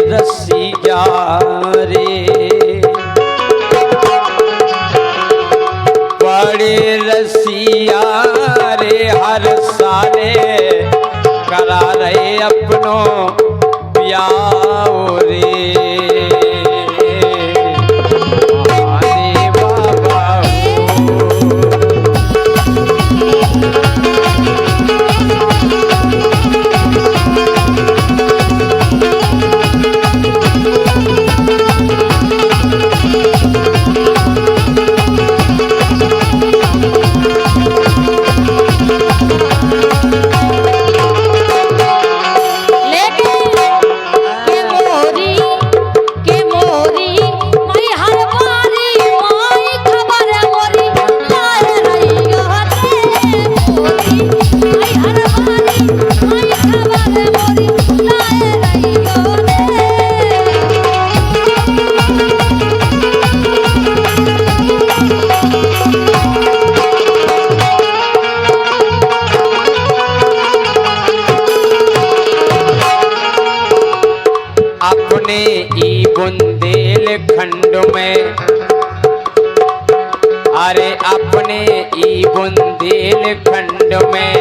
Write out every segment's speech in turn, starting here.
रसिया रे, बड़े रसिया रे, हर साले करा रहे अपनों ब्याह रे। बुंदेलखंड में, अरे अपने ई बुंदेलखंड में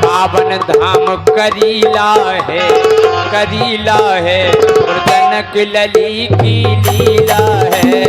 पावन धाम करीला है, करीला है, जनक लली की लीला है।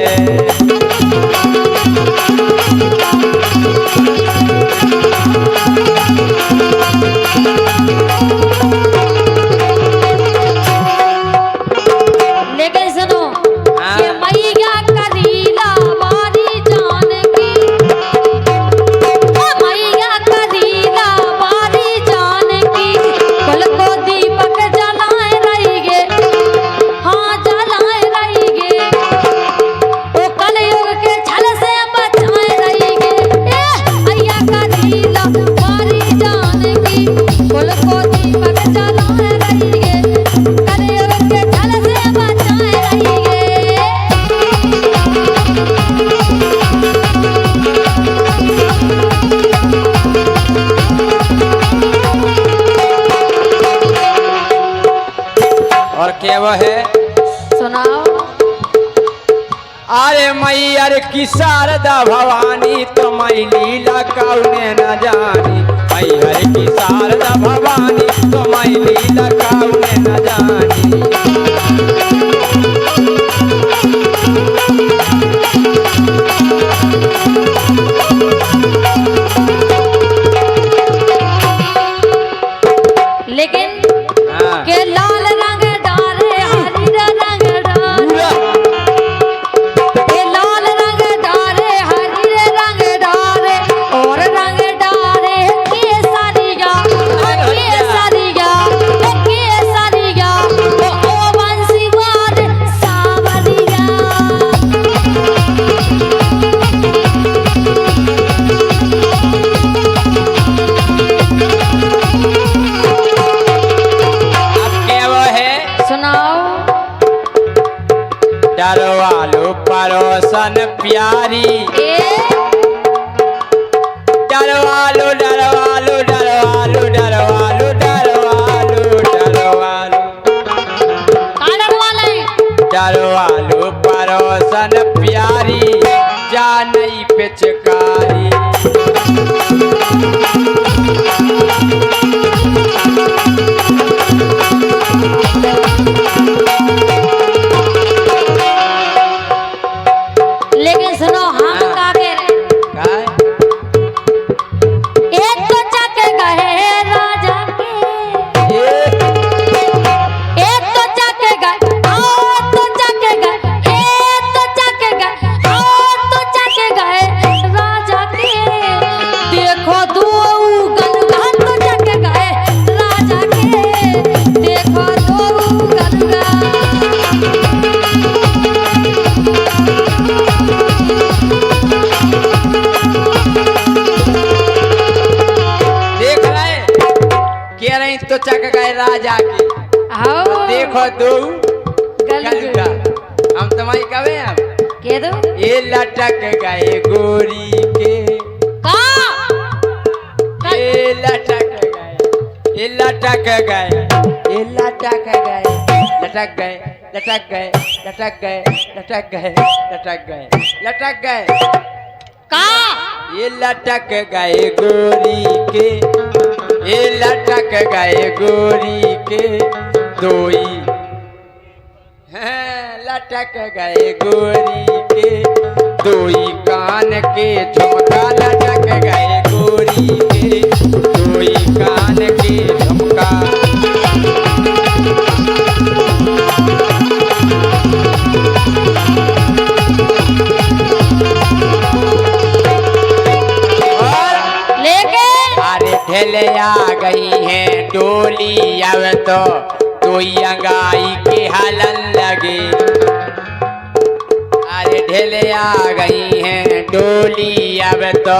और क्या वह है सुनाओ। अरे मैयर की शारदा भवानी तो मई लीला कौने न जानी, मैयर की शारदा भवानी तो मई लीला कौने न जानी। लेकिन के लाल रंग डाले हरी रंग डाले, के लाल रंग डाले हरी रंग डाले, और रंग डाले केसरिया केसरिया केसरिया, ओ बंसीवाल सावरिया। डरवालो परोसन प्यारी, डरवालो डरवालो डरवालो डरवालो डरवालो डरवालो डरवालो परोसन प्यारी, जा नहीं पिचकारी। लेकिन सुनो हम का के एक तो चक गए राजा के, एक तो चक गए और तो चक गए, एक तो चक गए और तो चक गए राजा के। देखो दो गलगा तो चक गए राजा के, देखो दो गलगा। तो चक गए राजा के, देखो दो गलगा। हम तुम्हारी कवे हम के दो ये लटक गए गोरी के, ये लटक गए, ये लटक गए, ये लटक गए, लटक गए लटक गए लटक गए लटक गए लटक गए लटक गए का ये लटक गए गोरी के ये लटक गए गोरी के दोई हैं लटक गए गोरी के दोई कान के झुमका लटक गए गोरी के दोई कान के झुमका ढेले आ गई है डोली अब तो अंगाई के हलन लगे अरे ढेले आ गई है डोली अब तो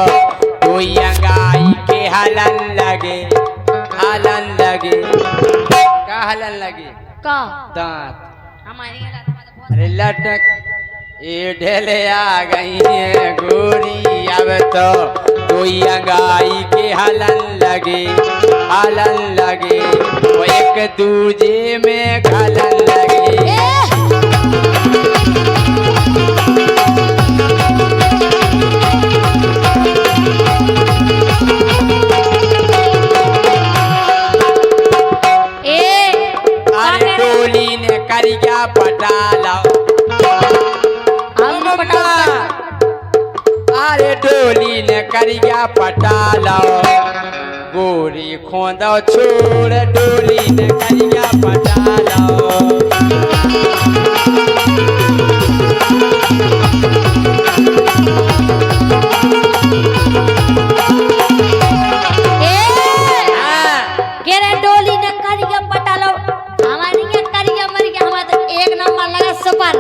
अंगाई के हलन लगे का हलन लगे का दांत हमारी अरे लटक ये ढेले आ गई है गोरी अब तो अंगाई के हलन लगे वो एक दूजे में घलन लगे अरे डोली ने करिया पटाला अरे डोली ने करिया पटाला गोरी खोंदा छोड़ डोली ने करिया पटाला डोली ने करिया पटाला हमारी करिया मर गया हमारा एक नंबर लगा सुपर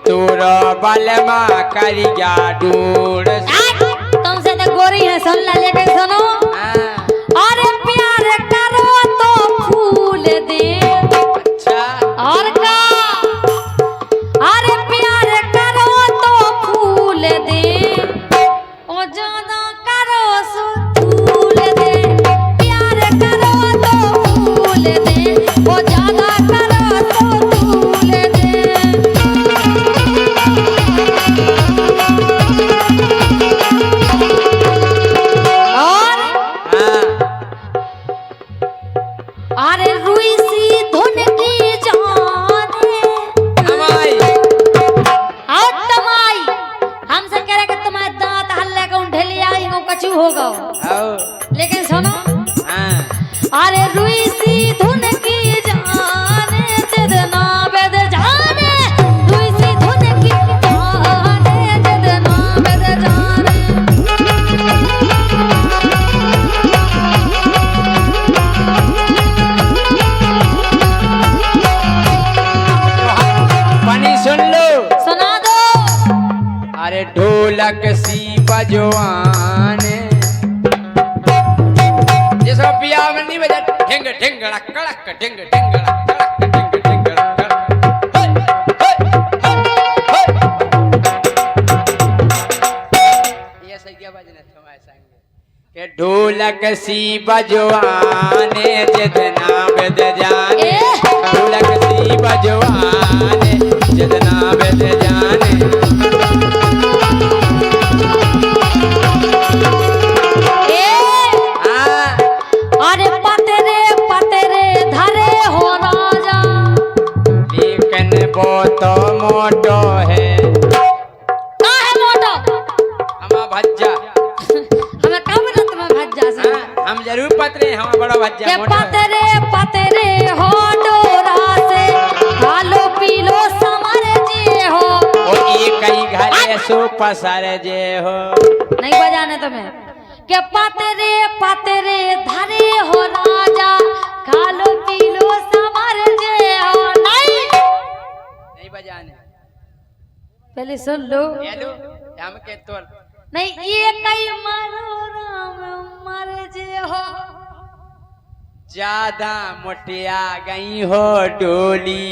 तोरा बलमा करिया डोर तुमसे तो गोरी है सुन ला लेकिन सुनो अरे प्यार करो तो फूल दे अच्छा और का अरे प्यार करो तो फूल दे ओ ज्यादा करो सो फूल दे प्यार करो तो फूल दे ओ ज्यादा करो तो फूल दे अरे रुई सी धुन की जाने तमाई हमसे कह रहे कि तुम्हारे दांत हल्ले का ढेली आई हो कछु होगा लेकिन सुनो अरे रुई सी धुन की जाने जितना बेद जाने रुई सी धुन की जाने जितना बेद जाने सुन लो सुना दो अरे ढोलक सी बजवाने ये सब बियाह में नहीं बजा ढिंग ढिंगड़ा कड़क ढिंग ढिंगड़ा कड़क ढिंग ढिंगड़ा ये सही क्या बजना तुम्हारे संग के ढोलक सी बजवाने जितना बज जाने ढोलक सी बजवाने जितना बेद जाने अरे पतरे पतरे धरे हो राजा लेकिन बहुत मोटो है मोटो हम भज्जा हमें कब ना तुम्हें भज्जा से हम जरूर पतरे हम बड़ा भज्जा पतरे पतरे हो डोरा से खालो पीलो समर जे हो कई घरे सो पसर जे हो नहीं बजाने तुम्हें के पतरे पतरे धरे हो राजा खालो पीलो समर जे हो नहीं बजाने पहले सुन लो हेलो हम के तोर नहीं ये कई मरो राम मर जे हो ज्यादा मोटिया गई हो डोली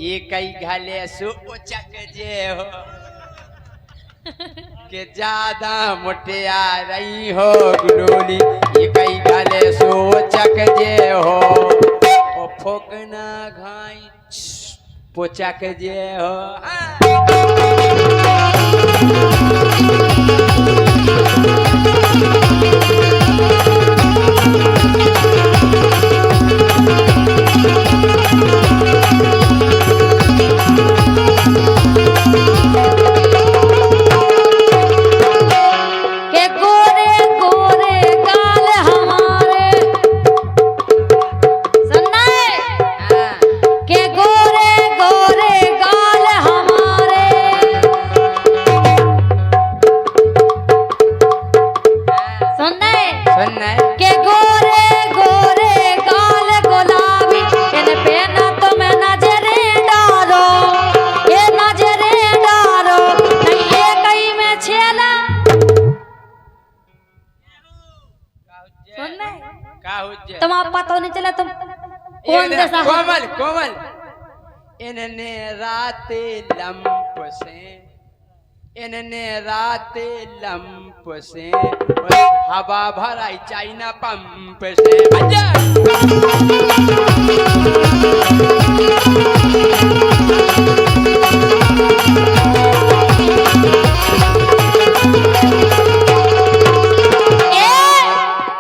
ये कई घले सो उचक जे हो के ज्यादा मोटिया रही हो डोली ये कई घले सो उचक जे हो ओ फोकना घाई पोचा के जे हो के गोरे गोरे गाल हमारे सुनना है के गोरे गोरे गाल हमारे सुनना सुनना है के गोरे गोरे गाल गुलाबी इन पे ना तुम नजरे डालो ये नजरे डालो नहीं ये कहीं में छेला सुनना है का हुज्जे तुम आप पता नहीं चला तुम कौन जैसा कोमल कोमल इनने राते लंप से इनने राते लंप से हवा भराई चाइना पंप से अच्छा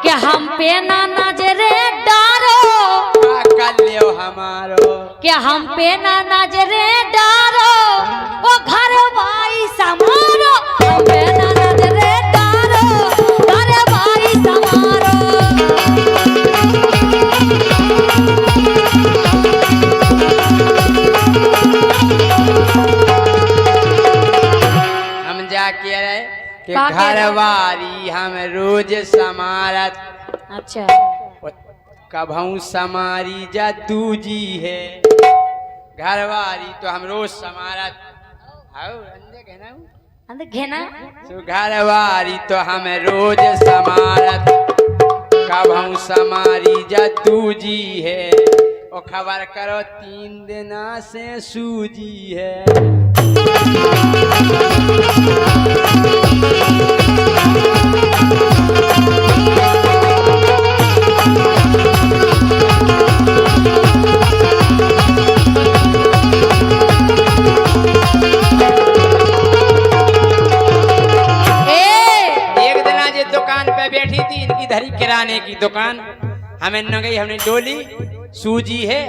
कि हम पे ना नजरे डालो का कर लियो हमारो कि हम पे ना नजरे डालो ओ घर भाई समारो हम पे ना नजरे डालो घर भाई समारो हम जा के रहे कि का कह रहे? घरवाली हम रोज समारत अच्छा कभऊ समारी जा दूजी है घरवाली तो हम रोज समारत हाउ अंदे कहना हूँ अंदर घेना सो घरवाली तो हम रोज समारत कभऊ समारी जा दूजी है ओ खबर करो 3 दिना से सूजी है एक दिन आज ये दुकान पे बैठी थी इनकी धरी किराने की दुकान हमें न गई हमने डोली सूजी है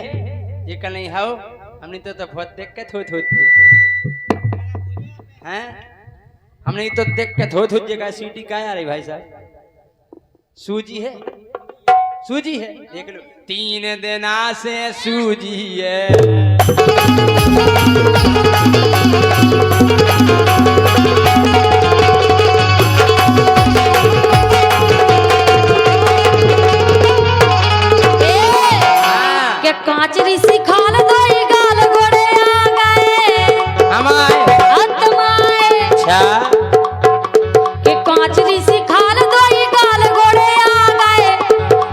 ये कल नहीं हो हमने तो बहुत देख के थोत हैं हमने तो देख के थोत जगह सीटी का आ रही भाई साहब सूजी है देख लो 3 दिना से सूजी है के कांचरी सिखाल दई गाल गोड़े आ गए हमारे अंतमाए अच्छा के कांचरी सिखाल दई गाल गोड़े आ गए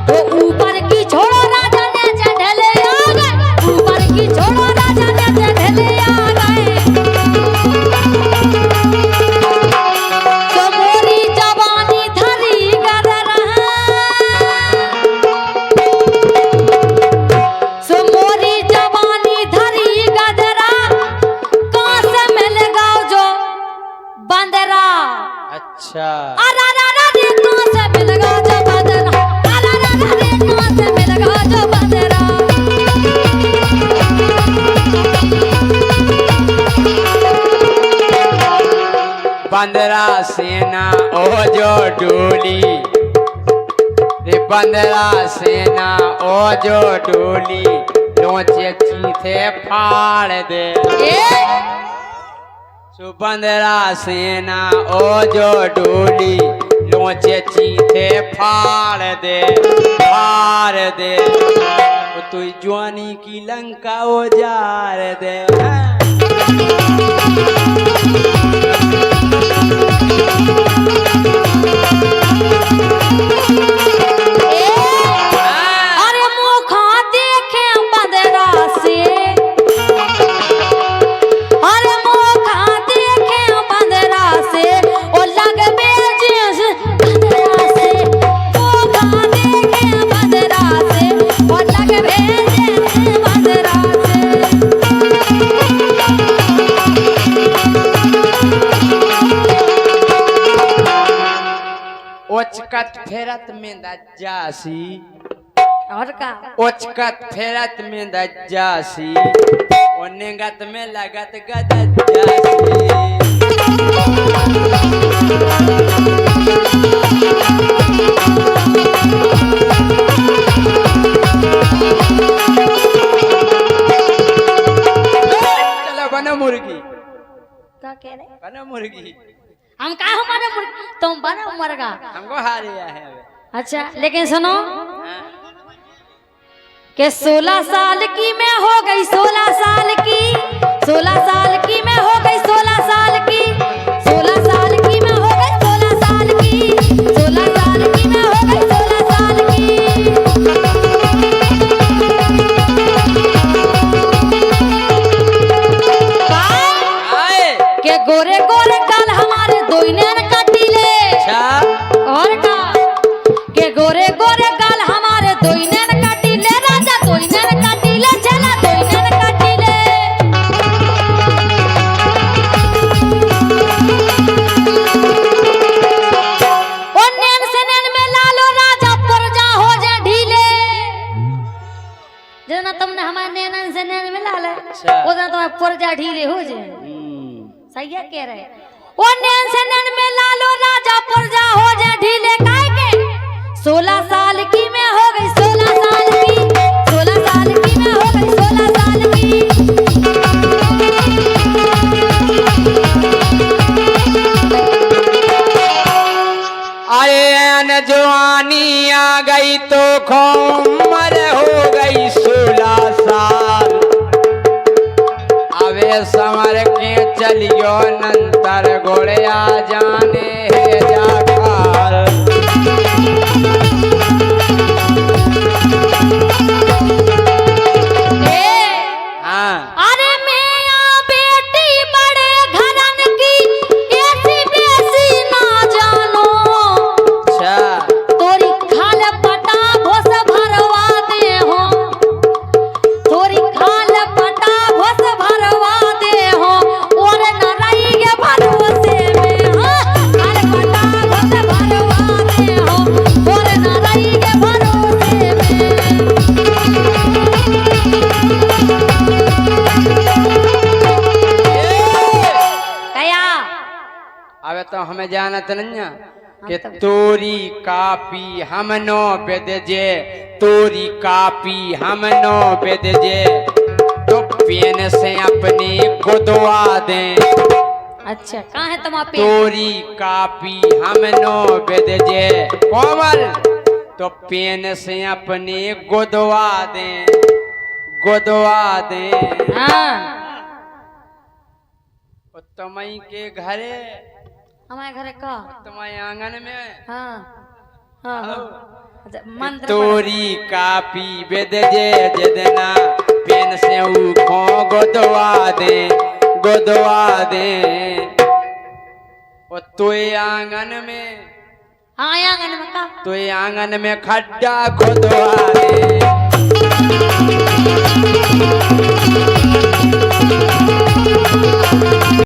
तो ऊपर की छोड़ो राजा ने चढ़ले आ गए ऊपर की छोड़ो राजा ने चढ़ले आ गए तो मोरी जवानी धरी गदर सो मोरी जवानी धरी गदरा कहाँ से मिल गाओ जो बंदरा अच्छा अरा रा रा रे कहाँ से मिल गाओ जो बंदरा अरा रा रा रे कहाँ से मिल गाओ जो बंदरा बंदरा सेना ओ जो डोली रे बंदरा सेना ओ जो डोली लोचे चीथे फाड़ दे सो बंदरा सेना ओ जो डोली लोचे चीथे फाड़ दे ओ तू जवानी की लंका उजार दे अरे मुखा देखे बंदरा से अरे मुखा देखे बंदरा से ओ लगबे जिस बंदरा से मुखा देखे बंदरा से ओ लगबे जिस बंदरा से ओचकत फेरत में दज्जासी और का ओचकत फेरत में दज्जासी ओनेगत में लगत गदज्जासी चलो बनो मुर्गी क्या कह रहे बनो मुर्गी हम का हमारे मुर्गी तुम बनो मुर्गा हमको हारिया है अब अच्छा लेकिन सुनो कि 16 साल की मैं हो गई 16 साल की 16 साल की मैं हो गई 16 साल की 16 साल की मैं हो गई 16 साल की 16 साल की मैं हो गई 16 साल आए के गोरे गोरे गाल हमारे दोइने न काटिले अच्छा और का के गोरे गोरे गाल हमारे दोइने न काटिले राजा दोइने न काटिले चला दोइने न काटिले ओ नैन से नैन में लालो राजा पुरजा हो जा ढीले जना तुमने हमारे नैन से नैन में लाला अच्छा। वो जना तुम्हारे पुरजा ढीले हो जाए सही है कह रहे ओ नैन से नैन में लालो राजा पुरजा हो जा ढीले काहे के 16 साल की मैं हो गई 16 साल की 16 साल की मैं हो गई 16 साल की अरे अन जवानी आ गई तो उम्र हो गई 16 साल अबे समर के चलियो नंतर घोड़े आ जाने है जाखाल हाँ अरे मैं बेटी बड़े घरन की ऐसी बेसी ना जानो अच्छा तोरी खाल पटा भोस भरवा दे हो तोरी खाल पटा भोस भरवा दे हो और न रही के भरोसे में हाँ खाल पटा भोस भरवा दे हो और न रही के भरोसे में कया अबे तो हमें जानत नहीं कि तोरी कापी हम नो बेद जे तोरी कापी हम नो बेद जे तो पेन से अपने गुदवा दे अच्छा कहाँ है तुम्हारा पेन तोरी कापी हम नो बेद जे कोमल तो पेन से अपने गुदवा दे हाँ तुम्हारी के घरे हमारे घर का तुम्हारे आंगन में हाँ हाँ हाँ अच्छा, मंत्र तोरी कापी बेद जे जदना पेन से उखो गोदवा दे ओ तोय आंगन में हाँ आंगन में का तोय आंगन में खड्डा खोदवा दे